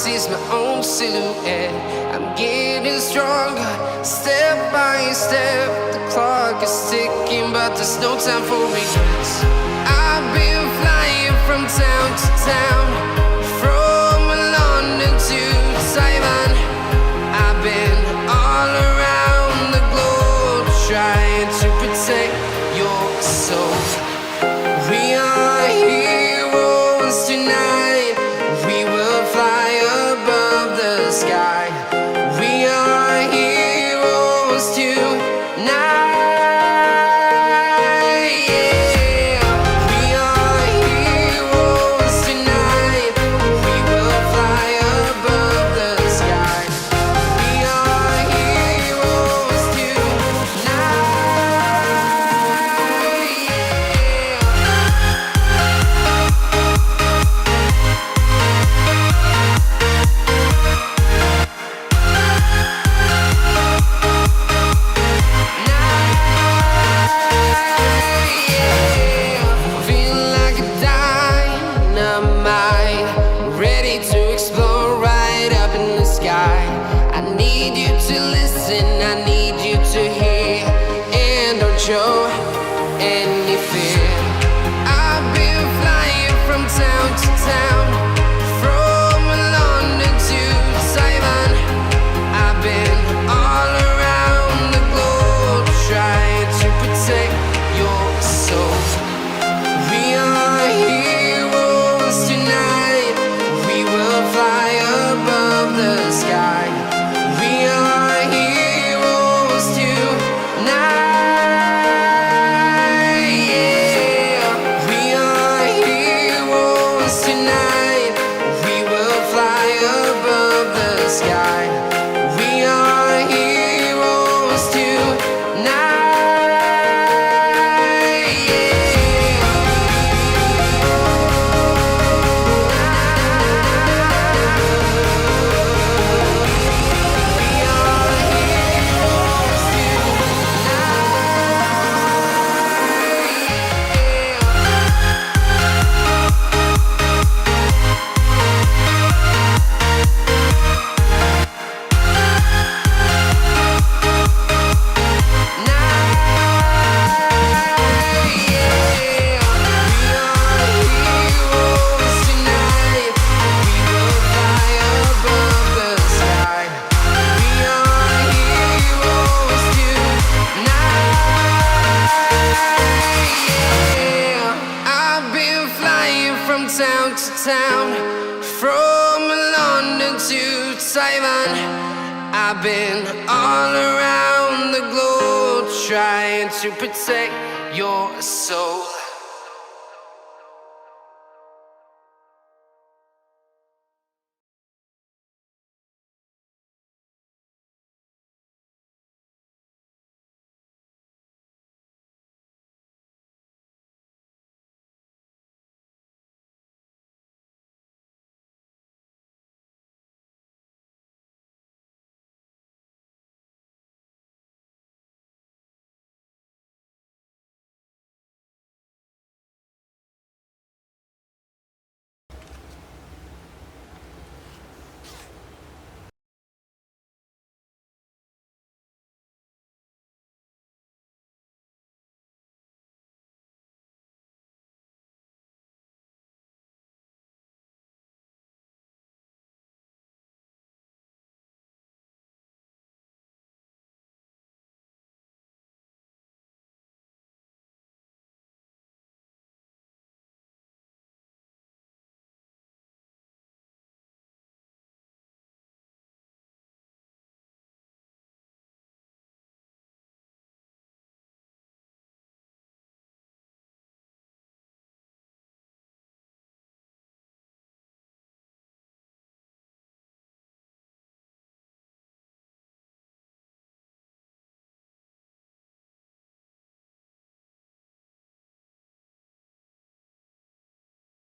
sees my own silhouette. I'm getting stronger, step by step. The clock is ticking, but there's no time for regrets. I've been flying from town to town, from London to Taiwan. I've been all around the globe, trying to protect your soul. We are heroes tonight. We will fly above the sky. We are heroes tonight. I need you to listen, I need you to hear, and don't show any fear. I've been flying from town to town, from London to Taiwan. I've been all around the globe, trying to protect your soul. We are heroes tonight. We will fly above the sky. We are heroes tonight. Yeah. We are heroes tonight. We will fly above the sky. We are heroes tonight. Town to town, from London to Taiwan. I've been all around the globe, trying to protect your soul.